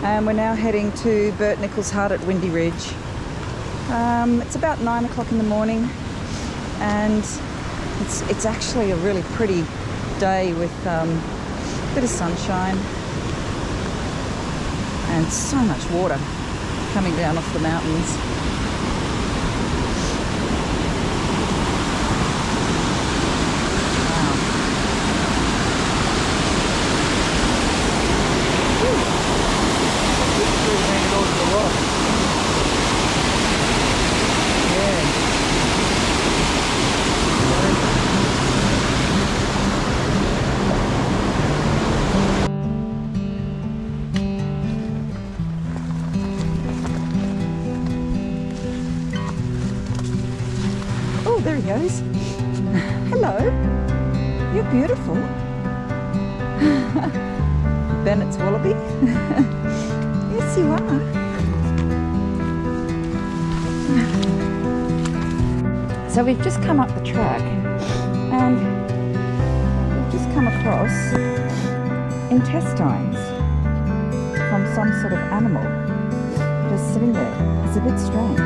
and we're now heading to Bert Nichols' hut at Windy Ridge. It's about 9 o'clock in the morning, and it's actually a really pretty day with a bit of sunshine and so much water coming down off the mountains. There he goes. Hello. You're beautiful. Bennett's wallaby. Yes, you are. So we've just come up the track and we've just come across intestines from some sort of animal just sitting there. It's a bit strange.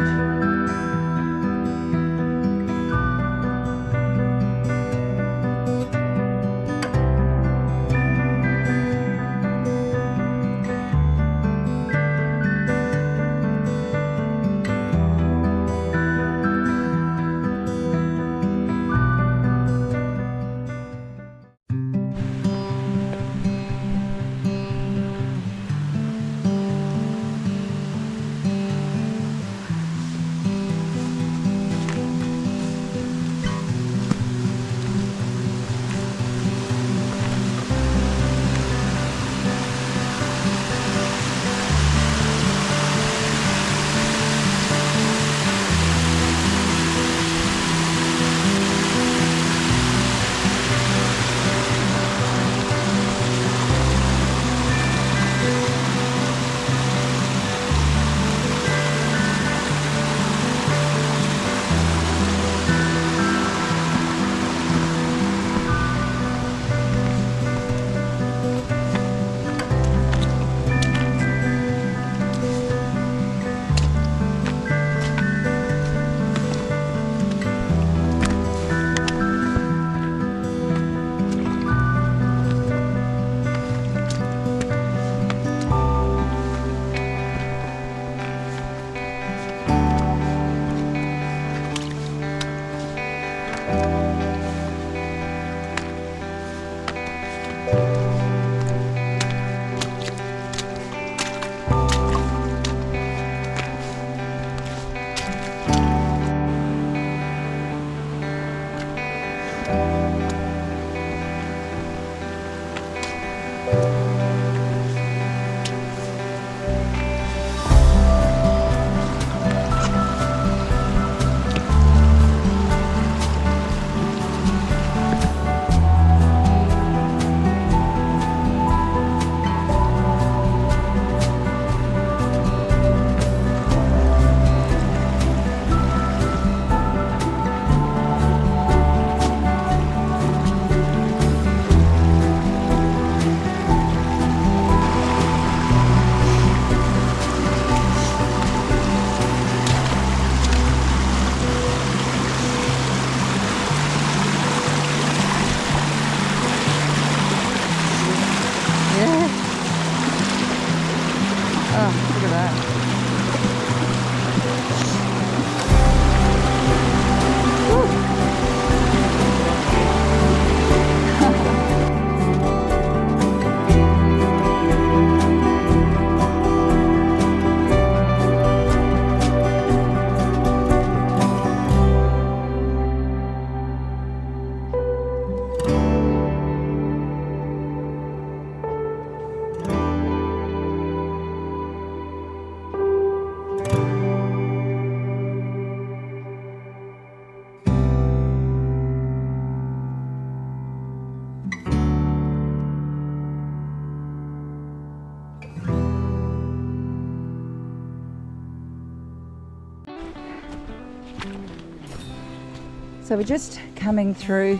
So we're just coming through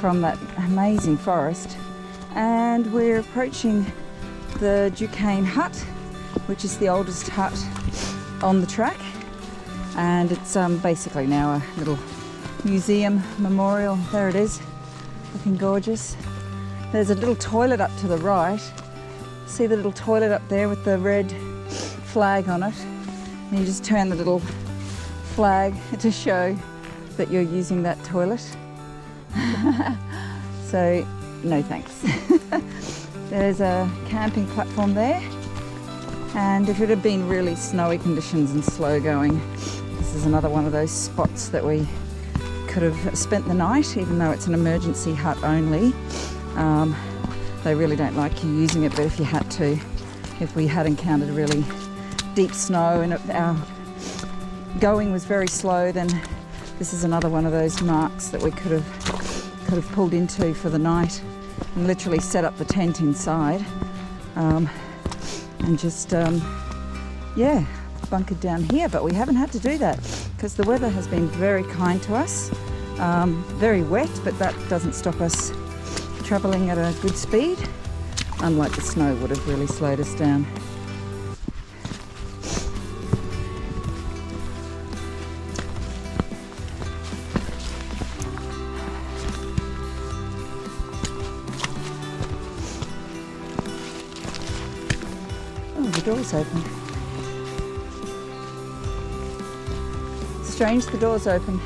from that amazing forest and we're approaching the Duquesne hut which is the oldest hut on the track, and it's basically now a little museum memorial. There it is, looking gorgeous. There's a little toilet up to the right. See the little toilet up there with the red flag on it? And you just turn the little flag to show that you're using that toilet. So, no thanks. There's a camping platform there, and if it had been really snowy conditions and slow going, this is another one of those spots that we could have spent the night, even though it's an emergency hut only. They really don't like you using it, but if you had to, if we had encountered really deep snow and our going was very slow, then this is another one of those marks that we could have pulled into for the night and literally set up the tent inside, and just yeah, bunkered down here. But we haven't had to do that because the weather has been very kind to us. Very wet, but that doesn't stop us travelling at a good speed, unlike the snow would have really slowed us down. Oh, the door's open. Strange, the door's open.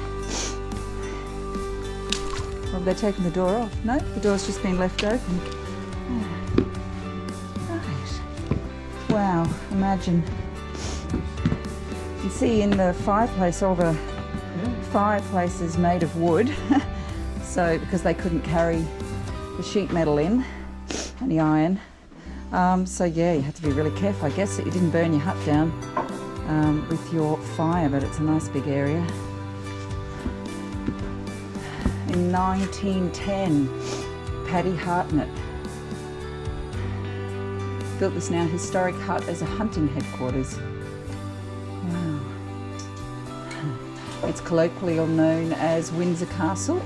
Well, they're taking the door off. No, the door's just been left open. Oh. Right. Wow, imagine. You can see in the fireplace, all the fireplace is made of wood. So, because they couldn't carry the sheet metal in and the iron. So yeah, you had to be really careful, I guess, that you didn't burn your hut down with your fire, but it's a nice big area. In 1910, Paddy Hartnett built this now historic hut as a hunting headquarters. Wow. It's colloquially known as Windsor Castle.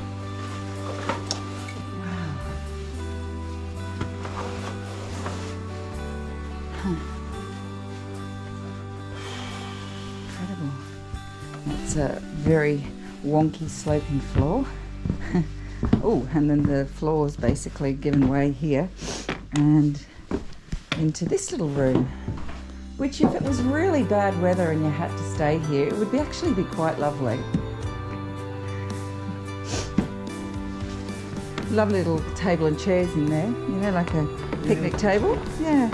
Wow. Incredible. That's a very wonky sloping floor. Oh, and then the floor's basically given way here and into this little room, which if it was really bad weather and you had to stay here, it would actually be quite lovely. Lovely little table and chairs in there, you know, like a picnic table. Yeah.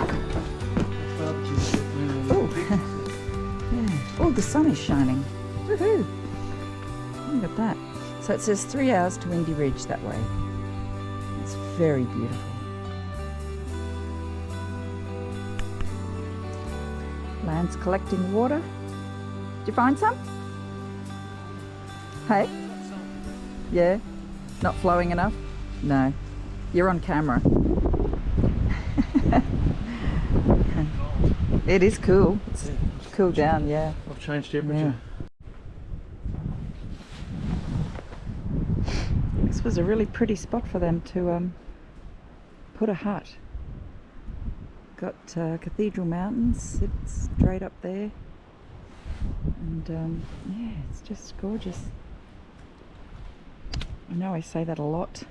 Oh, yeah. Oh, the sun is shining. Woohoo! Look at that. So it says 3 hours to Windy Ridge that way. It's very beautiful. Land's collecting water. Did you find some? Hey? Yeah? Not flowing enough? No. You're on camera. It is cool. It's cooled down, yeah. I've changed temperature. Yeah. This was a really pretty spot for them to put a hut. Got Cathedral Mountains, it's straight up there, and yeah, it's just gorgeous. I know I say that a lot,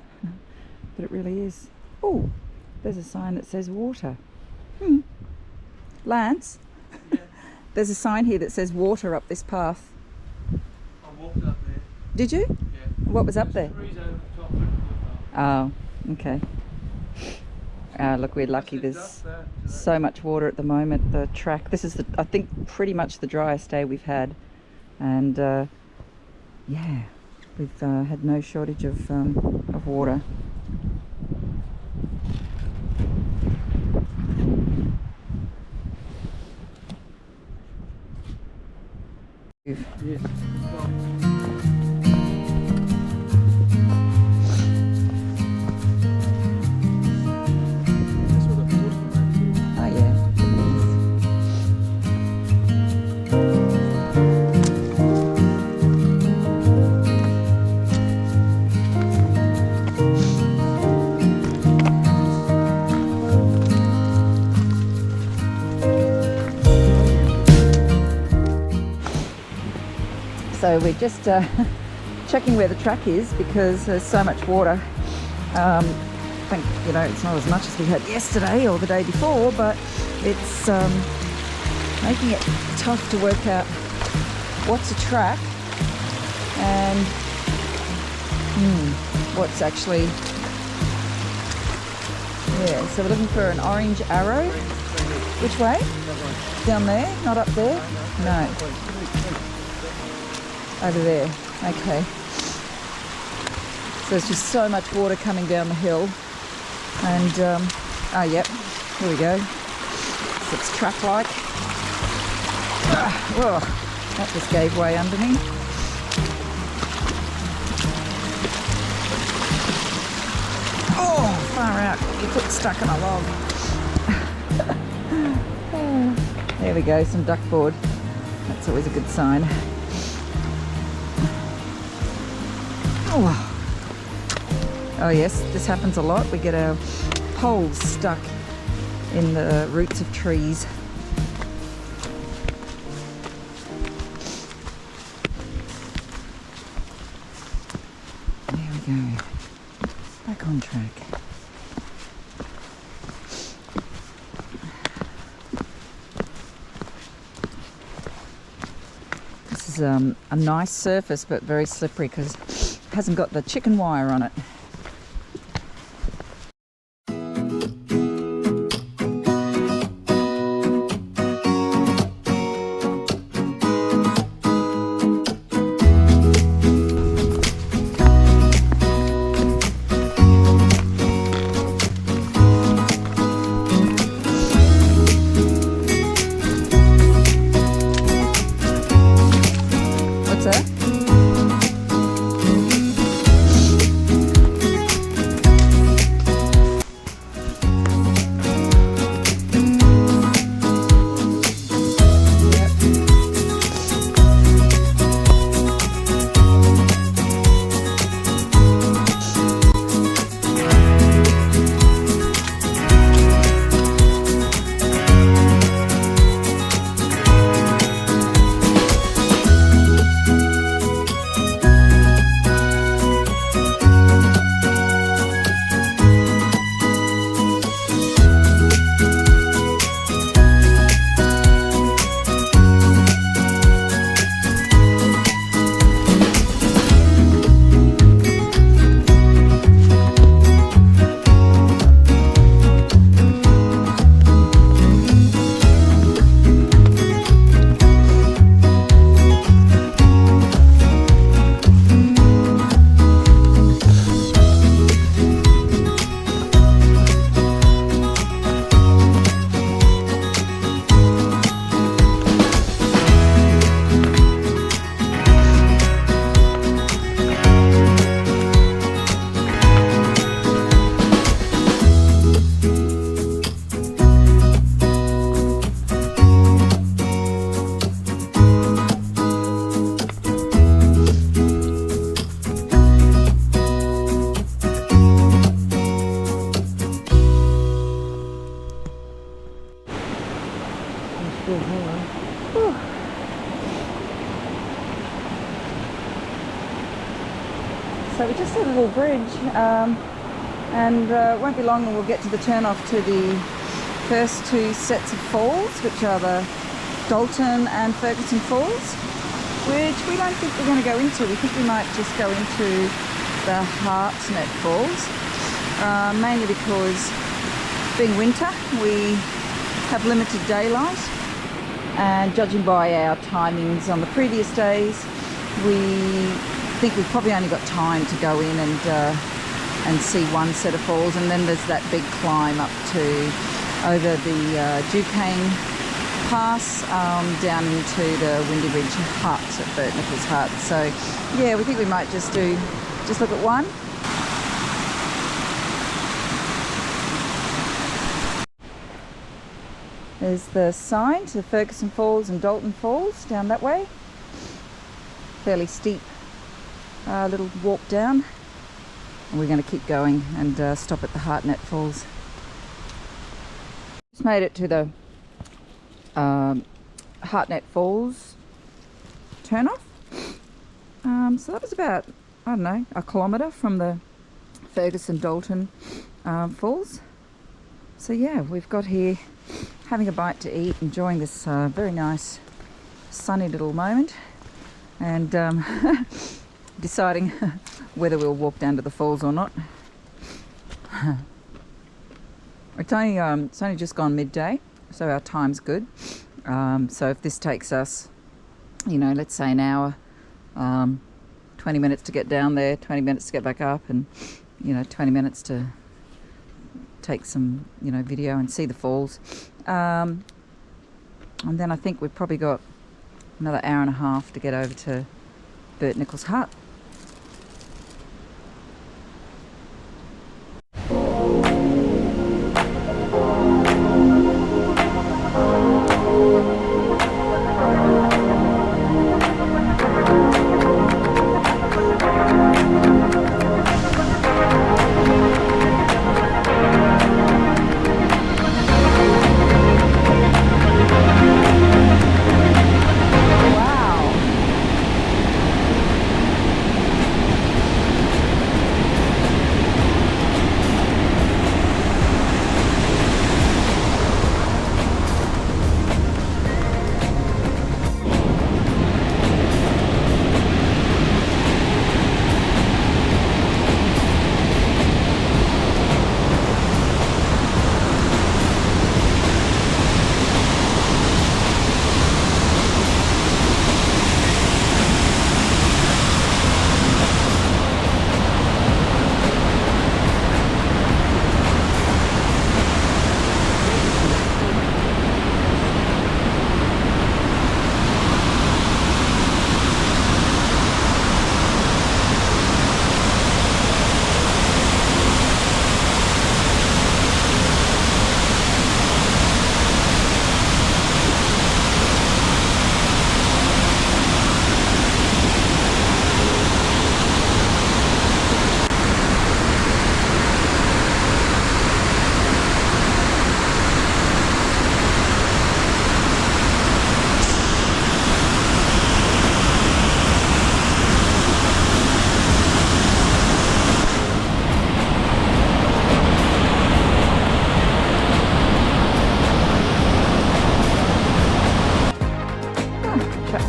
but it really is. Oh, there's a sign that says water. Lance, yeah. There's a sign here that says water up this path. I walked up there. Did you? Yeah. What was up there? Oh, okay. Look, we're lucky. There's so much water at the moment. The track, this is I think pretty much the driest day we've had, and yeah, we've had no shortage of water. Yeah. So we're just checking where the track is because there's so much water. I think, you know, it's not as much as we had yesterday or the day before, but it's making it tough to work out what's a track and what's actually, yeah, so we're looking for an orange arrow. Which way? Down there? Not up there? No. Over there. Okay. So there's just so much water coming down the hill. And, oh, yep. Here we go. Looks track-like. Whoa. That just gave way under me. Oh, far out. Your foot stuck in a log. There we go, some duckboard. That's always a good sign. Oh yes, this happens a lot. We get our poles stuck in the roots of trees. There we go. Back on track. A nice surface but very slippery because it hasn't got the chicken wire on it. So we just hit a little bridge and it won't be long and we'll get to the turn off to the first two sets of falls, which are the Dalton and Ferguson Falls, which we don't think we're going to go into. We think we might just go into the Hartnett Falls, mainly because being winter we have limited daylight, and judging by our timings on the previous days, we think we've probably only got time to go in and see one set of falls, and then there's that big climb up to over the Duquesne Pass down into the Windy Ridge Hut at Bert Nichols Hut. So yeah, we think we might just look at one. There's the sign to Ferguson Falls and Dalton Falls down that way. Fairly steep little walk down, and we're going to keep going and stop at the Hartnett Falls. Just made it to the Hartnett Falls turn off, So that was about, I don't know, a kilometre from the Ferguson-Dalton falls. So yeah, we've got here having a bite to eat, enjoying this very nice sunny little moment, and deciding whether we'll walk down to the falls or not. It's only just gone midday, so our time's good. So if this takes us, you know, let's say an hour, 20 minutes to get down there, 20 minutes to get back up, and, you know, 20 minutes to take some, you know, video and see the falls. And then I think we've probably got another hour and a half to get over to Bert Nichols' hut.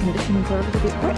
Conditions are a little bit wet.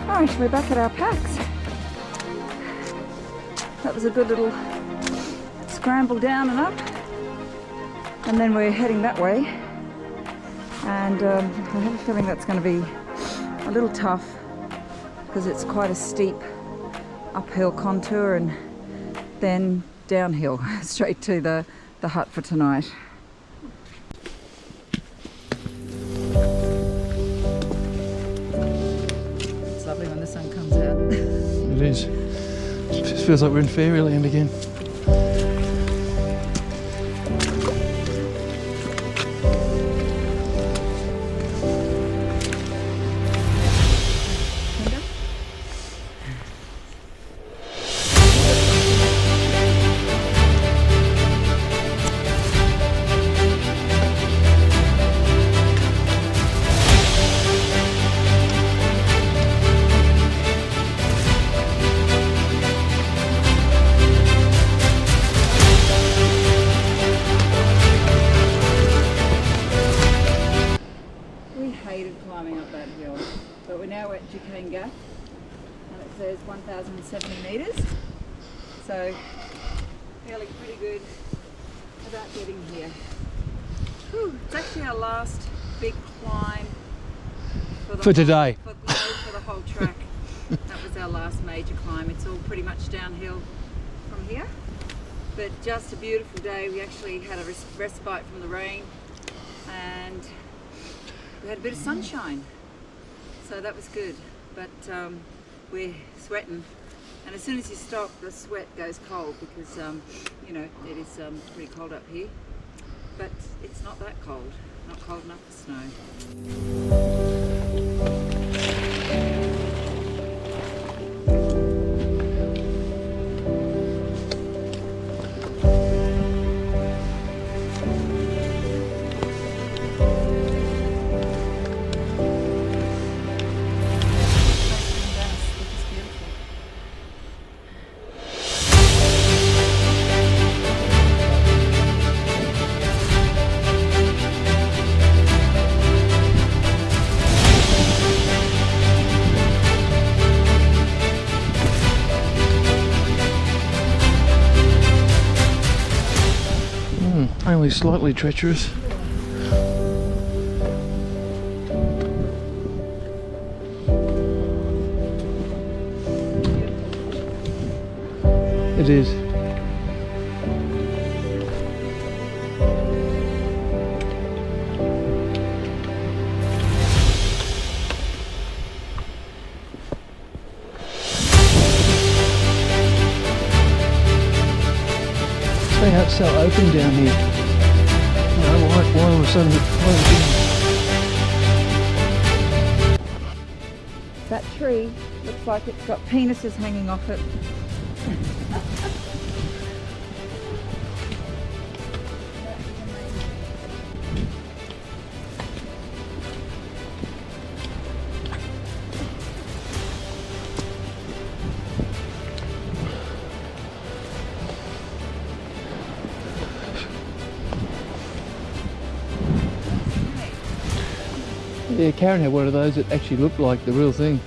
Right, we're back at our packs. That was a good little scramble down and up, and then we're heading that way, and I have a feeling that's going to be a little tough because it's quite a steep uphill contour and then downhill straight to the hut for tonight. It's lovely when the sun comes out. It is. It just feels like we're in fairyland again. Climbing up that hill, but we're now at Duquesne Gap and it says 1,070 metres, so feeling pretty good about getting here. Whew, it's actually our last big climb For today. For the whole track. That was our last major climb. It's all pretty much downhill from here. But just a beautiful day. We actually had a respite from the rain and we had a bit of sunshine. So that was good. But we're sweating. And as soon as you stop, the sweat goes cold because, you know, it is pretty cold up here. But it's not that cold. Not cold enough for snow. Only slightly treacherous. It is. See how it's so open down here. Why all of a sudden That tree looks like it's got penises hanging off it. Yeah, Karen had one of those that actually looked like the real thing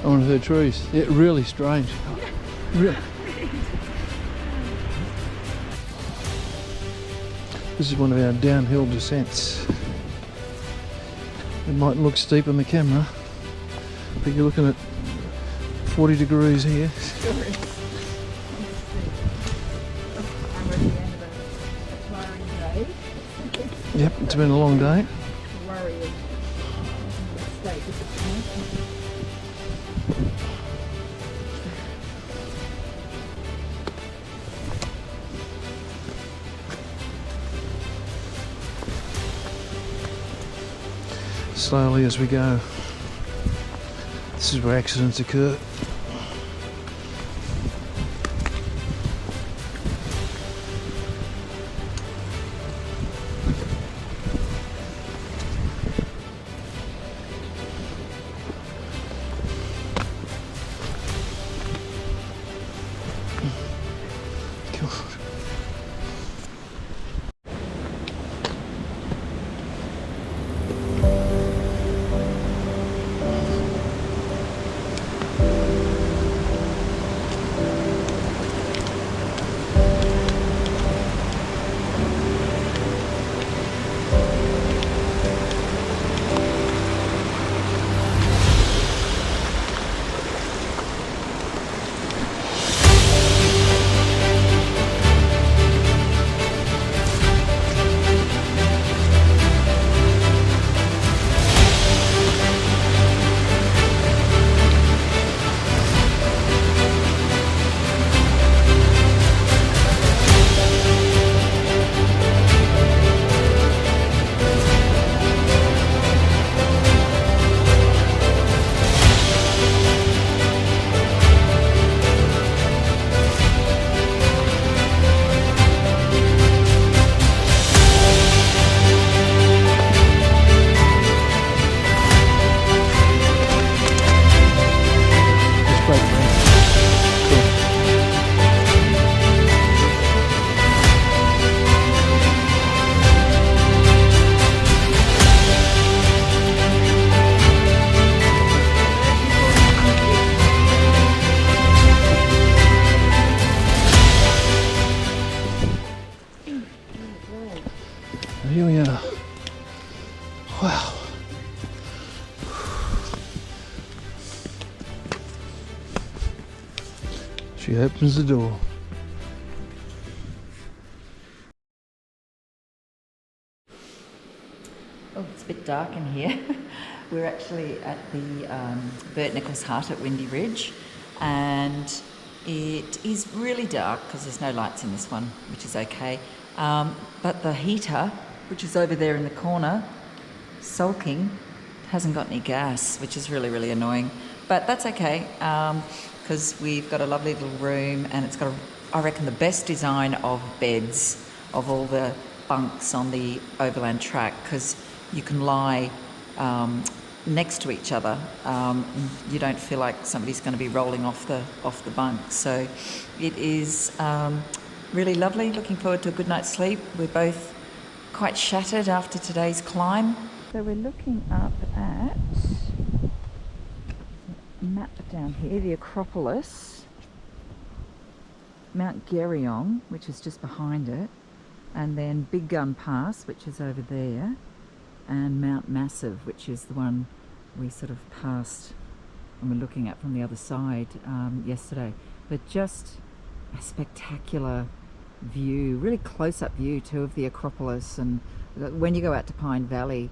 on one of her trees. Yeah, really strange. Really. This is one of our downhill descents. It might look steep on the camera, but you're looking at 40 degrees here. And we're at the end of a tiring day. Yep, it's been a long day. Slowly as we go. This is where accidents occur. She opens the door. Oh, it's a bit dark in here. We're actually at the Bert Nichols hut at Windy Ridge, and it is really dark because there's no lights in this one, which is okay. But the heater, which is over there in the corner, sulking, hasn't got any gas, which is really, really annoying. But that's okay, because we've got a lovely little room, and it's got, I reckon, the best design of beds of all the bunks on the Overland track, because you can lie next to each other. You don't feel like somebody's going to be rolling off the bunk. So it is really lovely. Looking forward to a good night's sleep. We're both quite shattered after today's climb. So we're looking up at a map down here, the Acropolis, Mount Gerringong, which is just behind it, and then Big Gun Pass, which is over there, and Mount Massive, which is the one we sort of passed and we're looking at from the other side yesterday. But just a spectacular view, really close-up view too of the Acropolis. And when you go out to Pine Valley,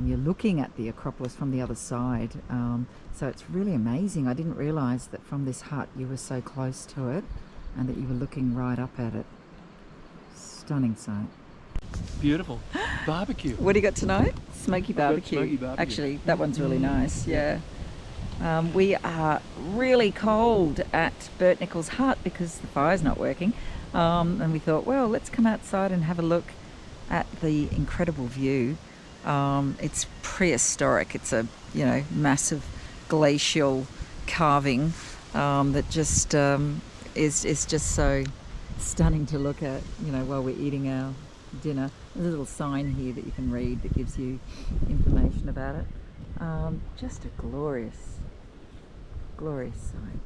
you're looking at the Acropolis from the other side. So it's really amazing. I didn't realise that from this hut you were so close to it and that you were looking right up at it. Stunning sight. Beautiful. Barbecue. What do you got tonight? Smoky barbecue. Smoky barbecue. Actually, that one's really nice, yeah. We are really cold at Bert Nichols' hut because the fire's not working. And we thought, well, let's come outside and have a look at the incredible view. It's prehistoric. It's a, massive glacial carving that just is just so stunning to look at, while we're eating our dinner. There's a little sign here that you can read that gives you information about it. Just a glorious sight.